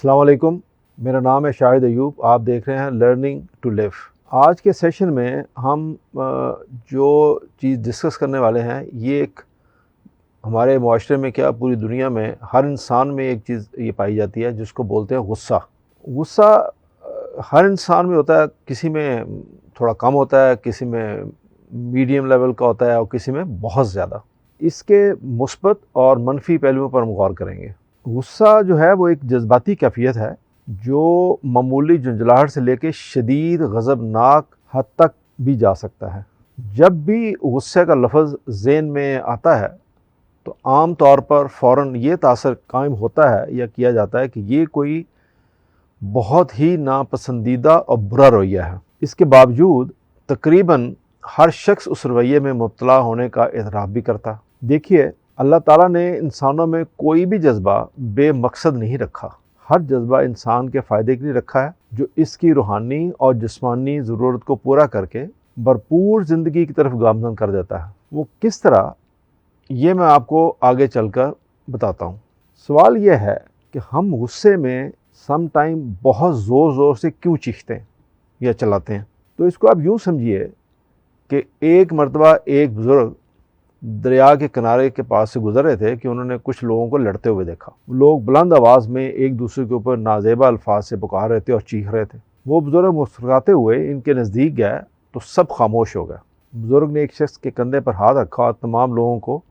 अस्सलाम वालेकुम। मेरा नाम है शाहिद अयूब। आप देख रहे हैं लर्निंग टू लिव। आज के सेशन में हम जो चीज़ डिस्कस करने वाले हैं, ये एक हमारे मुआशरे में क्या पूरी दुनिया में हर इंसान में एक चीज़ ये पाई जाती है जिसको बोलते हैं गुस्सा। गुस्सा हर इंसान में होता है, किसी में थोड़ा कम होता है, किसी में मीडियम लेवल का होता है और किसी में बहुत ज़्यादा। इसके मुस्बत और मनफी पहलुओं पर हम गौर करेंगे। गुस्सा जो है वो एक जज्बाती कैफियत है जो मामूली झुंझलाहट से लेकर शदीद गज़बनाक हद तक भी जा सकता है। जब भी गुस्से का लफ्ज़ ज़हन में आता है तो आम तौर पर फ़ौरन ये तासर कायम होता है या किया जाता है कि ये कोई बहुत ही नापसंदीदा और बुरा रवैया है। इसके बावजूद तकरीबन हर शख्स उस रवैये में मुब्तला होने का एतराफ़ भी करता। देखिए, अल्लाह ताला ने इंसानों में कोई भी जज्बा बेमकसद नहीं रखा। हर जज्बा इंसान के फ़ायदे के लिए रखा है, जो इसकी रूहानी और जिस्मानी ज़रूरत को पूरा करके भरपूर ज़िंदगी की तरफ गामज़न कर देता है। वो किस तरह, ये मैं आपको आगे चलकर बताता हूँ। सवाल यह है कि हम गुस्से में सम टाइम बहुत ज़ोर ज़ोर से क्यों चीखते हैं या चलाते हैं। तो इसको आप यूँ समझिए कि एक मरतबा एक बुज़ुर्ग दरिया के किनारे के पास से गुजर रहे थे कि उन्होंने कुछ लोगों को लड़ते हुए देखा। लोग बुलंद आवाज़ में एक दूसरे के ऊपर नाजेबा अल्फाज से पुकार रहे थे और चीख रहे थे। वो बुज़ुर्ग मुस्कुराते हुए इनके नज़दीक गए तो सब खामोश हो गए। बुज़ुर्ग ने एक शख्स के कंधे पर हाथ रखा और तमाम लोगों को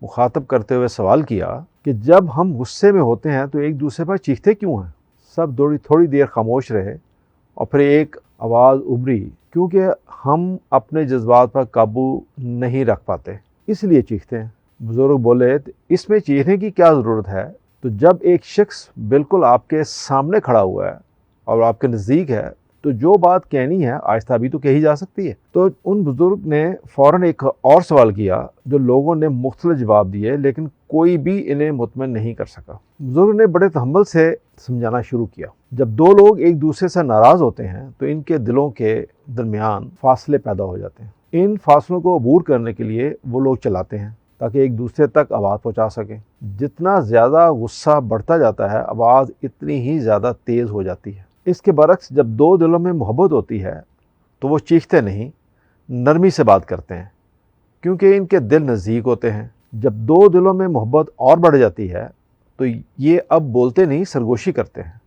मुखातब करते हुए सवाल किया कि जब हम गुस्से में होते हैं तो एक दूसरे पर चीखते क्यों हैं। सब थोड़ी देर खामोश रहे और फिर एक आवाज़ उभरी, क्योंकि हम अपने जज्बात पर काबू नहीं रख पाते, इसलिए चीखते हैं। बुज़ुर्ग बोले, इसमें चीखने की क्या ज़रूरत है। तो जब एक शख्स बिल्कुल आपके सामने खड़ा हुआ है और आपके नज़दीक है तो जो बात कहनी है आहिस्ता भी तो कही जा सकती है। तो उन बुज़ुर्ग ने फ़ौरन एक और सवाल किया जो लोगों ने मुख्तलिफ जवाब दिए, लेकिन कोई भी इन्हें मुतमईन नहीं कर सका। बुज़ुर्ग ने बड़े तहम्मुल से समझाना शुरू किया, जब दो लोग एक दूसरे से नाराज़ होते हैं तो इनके दिलों के दरमियान फासले पैदा हो जाते हैं। इन फासलों को अबूर करने के लिए वो लोग चलाते हैं ताकि एक दूसरे तक आवाज़ पहुंचा सकें। जितना ज़्यादा गुस्सा बढ़ता जाता है, आवाज़ इतनी ही ज़्यादा तेज़ हो जाती है। इसके बरक्स जब दो दिलों में मोहब्बत होती है तो वो चीखते नहीं, नरमी से बात करते हैं, क्योंकि इनके दिल नज़दीक होते हैं। जब दो दिलों में मोहब्बत और बढ़ जाती है तो ये अब बोलते नहीं, सरगोशी करते हैं।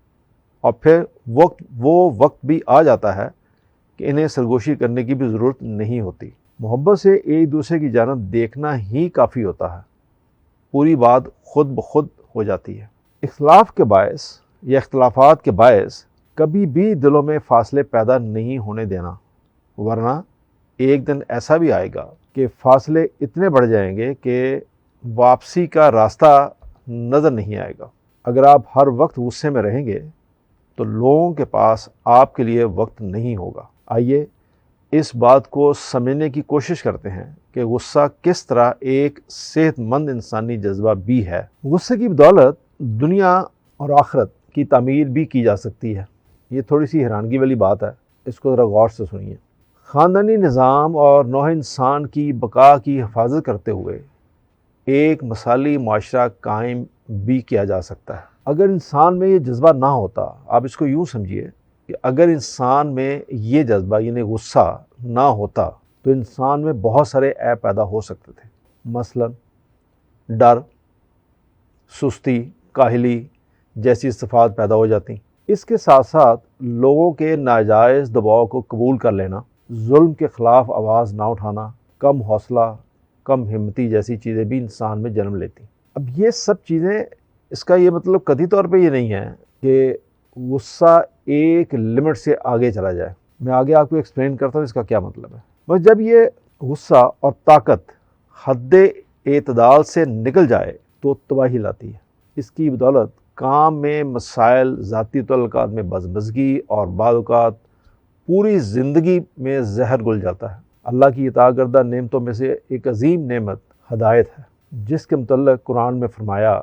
और फिर वो वक्त भी आ जाता है कि इन्हें सरगोशी करने की भी ज़रूरत नहीं होती। मोहब्बत से एक दूसरे की जानब देखना ही काफ़ी होता है, पूरी बात खुद ब खुद हो जाती है। इख्तलाफ के बायस या इख्तलाफात के बायस कभी भी दिलों में फासले पैदा नहीं होने देना, वरना एक दिन ऐसा भी आएगा कि फासले इतने बढ़ जाएंगे कि वापसी का रास्ता नज़र नहीं आएगा। अगर आप हर वक्त गुस्से में रहेंगे तो लोगों के पास आपके लिए वक्त नहीं होगा। आइए इस बात को समझने की कोशिश करते हैं कि गुस्सा किस तरह एक सेहतमंद इंसानी जज्बा भी है। गुस्से की बदौलत दुनिया और आखिरत की तामीर भी की जा सकती है। ये थोड़ी सी हैरानगी वाली बात है, इसको ज़रा गौर से सुनिए। ख़ानदानी निज़ाम और नौह इंसान की बका की हिफाजत करते हुए एक मिसाली माशरा कायम भी किया जा सकता है। अगर इंसान में ये जज्बा ना होता, आप इसको यूँ समझिए कि अगर इंसान में ये जज्बा यानी गुस्सा ना होता तो इंसान में बहुत सारे ऐब पैदा हो सकते थे। मसलन डर, सुस्ती, काहली जैसी सिफात पैदा हो जाती। इसके साथ साथ लोगों के नाजायज़ दबाव को कबूल कर लेना, जुल्म के ख़िलाफ़ आवाज़ ना उठाना, कम हौसला, कम हिम्मती जैसी चीज़ें भी इंसान में जन्म लेती। अब ये सब चीज़ें, इसका ये मतलब कतई तौर पे ये नहीं है कि गुस्सा एक लिमिट से आगे चला जाए। मैं आगे आपको एक्सप्लेन करता हूँ इसका क्या मतलब है। बस जब ये गुस्सा और ताकत हद-ए-एतदाल से निकल जाए तो तबाही लाती है। इसकी बदौलत काम में मसाइल, ज़ाती तल्लुकात में बज़बज़गी और बाद औक़ात पूरी ज़िंदगी में जहर घुल जाता है। अल्लाह की अता करदा नेमतों में से एक अजीम नेमत हदायत है, जिसके मुतल्लिक़ कुरान में फरमाया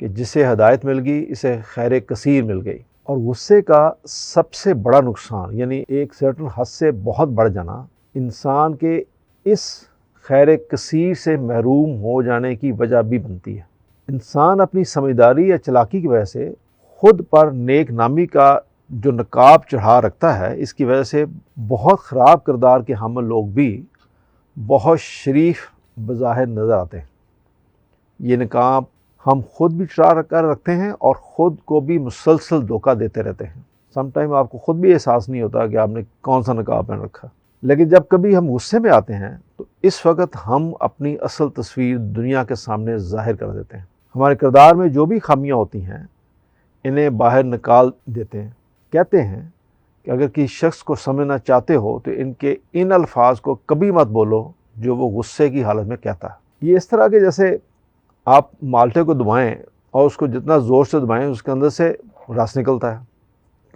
कि जिसे हदायत मिल गई इसे खैर कसीर मिल गई। और गुस्से का सबसे बड़ा नुकसान यानी एक सर्टन हद से बहुत बढ़ जाना इंसान के इस खैर कसीर से महरूम हो जाने की वजह भी बनती है। इंसान अपनी समझदारी या चालाकी की वजह से خود پر نیک نامی کا جو نقاب چڑھا رکھتا ہے، اس کی وجہ سے بہت خراب کردار کے ہم لوگ بھی بہت شریف بظاہر نظر آتے ہیں۔ یہ نقاب ہم خود بھی چڑھا کر رکھتے ہیں اور خود کو بھی مسلسل دھوکہ دیتے رہتے ہیں۔ سم ٹائم آپ کو خود بھی احساس نہیں ہوتا کہ آپ نے کون سا نقاب پہن رکھا، لیکن جب کبھی ہم غصے میں آتے ہیں تو اس وقت ہم اپنی اصل تصویر دنیا کے سامنے ظاہر کر دیتے ہیں۔ ہمارے کردار میں جو بھی خامیاں ہوتی ہیں انہیں باہر نکال دیتے ہیں۔ کہتے ہیں کہ اگر کسی شخص کو سمجھنا چاہتے ہو تو ان الفاظ کو کبھی مت بولو جو وہ غصے کی حالت میں کہتا ہے۔ یہ اس طرح کہ جیسے آپ مالٹے کو دبائیں اور اس کو جتنا زور سے دبائیں اس کے اندر سے رس نکلتا ہے،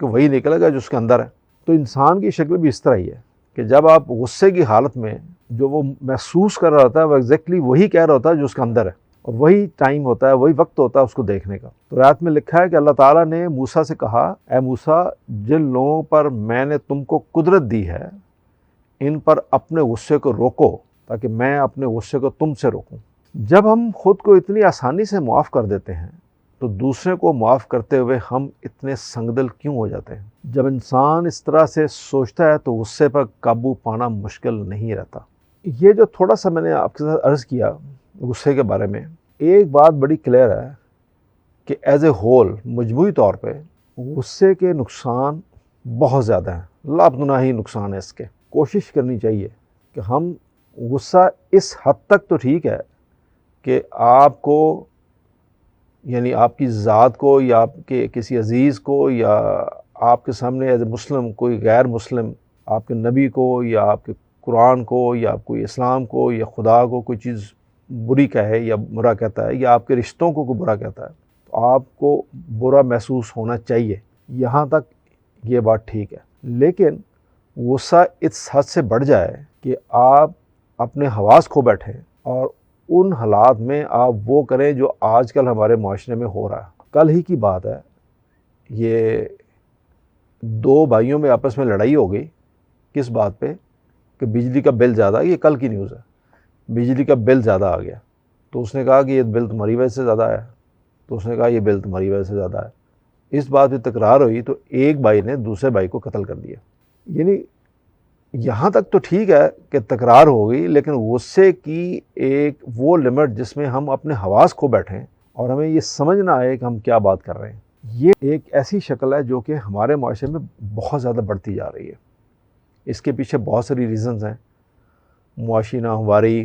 کہ وہی نکلے گا جو اس کے اندر ہے۔ تو انسان کی شکل بھی اس طرح ہی ہے کہ جب آپ غصے کی حالت میں جو وہ محسوس کر رہا ہوتا ہے وہ ایگزیکٹلی وہی کہہ رہا ہوتا ہے جو اس کے اندر ہے، اور وہی ٹائم ہوتا ہے، وہی وقت ہوتا ہے اس کو دیکھنے کا۔ تو آیت میں لکھا ہے کہ اللہ تعالیٰ نے موسیٰ سے کہا، اے موسیٰ، جن لوگوں پر میں نے تم کو قدرت دی ہے ان پر اپنے غصے کو روکو تاکہ میں اپنے غصے کو تم سے روکوں۔ جب ہم خود کو اتنی آسانی سے معاف کر دیتے ہیں تو دوسرے کو معاف کرتے ہوئے ہم اتنے سنگدل کیوں ہو جاتے ہیں؟ جب انسان اس طرح سے سوچتا ہے تو غصے پر قابو پانا مشکل نہیں رہتا۔ یہ جو تھوڑا سا میں نے آپ کے ساتھ عرض کیا غصے کے بارے میں، ایک بات بڑی کلیئر ہے کہ ایز اے ہول مجموعی طور پہ غصے کے نقصان بہت زیادہ ہیں، لامتناہی نقصان ہے اس کے۔ کوشش کرنی چاہیے کہ ہم غصہ اس حد تک تو ٹھیک ہے کہ آپ کو، یعنی آپ کی ذات کو یا آپ کے کسی عزیز کو یا آپ کے سامنے ایز اے مسلم کوئی غیر مسلم آپ کے نبی کو یا آپ کے قرآن کو یا کوئی اسلام کو یا خدا کو کوئی چیز بری کہے یا برا کہتا ہے یا آپ کے رشتوں کو کوئی برا کہتا ہے تو آپ کو برا محسوس ہونا چاہیے، یہاں تک یہ بات ٹھیک ہے۔ لیکن غصہ اس حد سے بڑھ جائے کہ آپ اپنے حواس کھو بیٹھیں اور ان حالات میں آپ وہ کریں جو آج کل ہمارے معاشرے میں ہو رہا ہے۔ کل ہی کی بات ہے، یہ دو بھائیوں میں آپس میں لڑائی ہو گئی۔ کس بات پہ؟ کہ بجلی کا بل زیادہ، یہ کل کی نیوز ہے، بجلی کا بل زیادہ آ گیا۔ تو اس نے کہا کہ یہ بل تمہاری وجہ سے زیادہ ہے، تو اس نے کہا یہ بل تمہاری وجہ سے زیادہ ہے۔ اس بات پہ تکرار ہوئی تو ایک بھائی نے دوسرے بھائی کو قتل کر دیا۔ یعنی یہاں تک تو ٹھیک ہے کہ تکرار ہو گئی، لیکن غصے کی ایک وہ لمٹ جس میں ہم اپنے حواس کھو بیٹھیں اور ہمیں یہ سمجھ نہ آئے کہ ہم کیا بات کر رہے ہیں، یہ ایک ایسی شکل ہے جو کہ ہمارے معاشرے میں بہت زیادہ بڑھتی جا رہی ہے۔ اس کے پیچھے بہت ساری ریزنز ہیں، معاشی ناہمواری،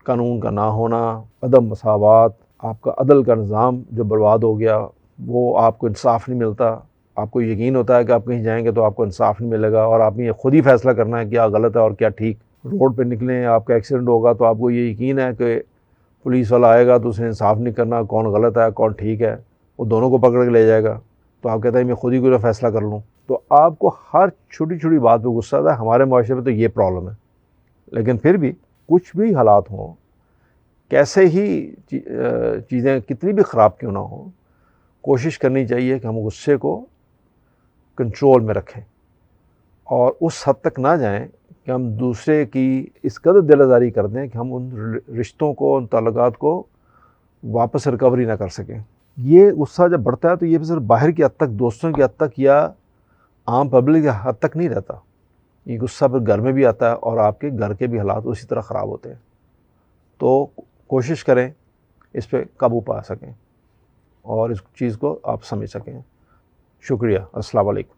قانون کا نہ ہونا، عدم مساوات، آپ کا عدل کا نظام جو برباد ہو گیا، وہ آپ کو انصاف نہیں ملتا، آپ کو یقین ہوتا ہے کہ آپ کہیں جائیں گے تو آپ کو انصاف نہیں ملے گا اور آپ نے یہ خود ہی فیصلہ کرنا ہے کیا غلط ہے اور کیا ٹھیک۔ روڈ پہ نکلیں، آپ کا ایکسیڈنٹ ہوگا تو آپ کو یہ یقین ہے کہ پولیس والا آئے گا تو اس نے انصاف نہیں کرنا، کون غلط ہے کون ٹھیک ہے، وہ دونوں کو پکڑ کے لے جائے گا، تو آپ کہتے ہیں میں خود ہی کوئی فیصلہ کر لوں۔ تو آپ کو ہر چھوٹی چھوٹی بات پہ غصہ آتا ہے۔ ہمارے معاشرے میں تو یہ پرابلم ہے، لیکن پھر بھی کچھ بھی حالات ہوں، کیسے ہی چیزیں کتنی بھی خراب کیوں نہ ہوں، کوشش کرنی چاہیے کہ ہم غصے کو کنٹرول میں رکھیں اور اس حد تک نہ جائیں کہ ہم دوسرے کی اس قدر دل آزاری کر دیں کہ ہم ان رشتوں کو، ان تعلقات کو واپس ریکوری نہ کر سکیں۔ یہ غصہ جب بڑھتا ہے تو یہ صرف باہر کی حد تک، دوستوں کی حد تک یا عام پبلک کی حد تک نہیں رہتا، یہ غصہ پھر گھر میں بھی آتا ہے اور آپ کے گھر کے بھی حالات اسی طرح خراب ہوتے ہیں۔ تو کوشش کریں اس پہ قابو پا سکیں اور اس چیز کو آپ سمجھ سکیں۔ شکریہ، السلام علیکم۔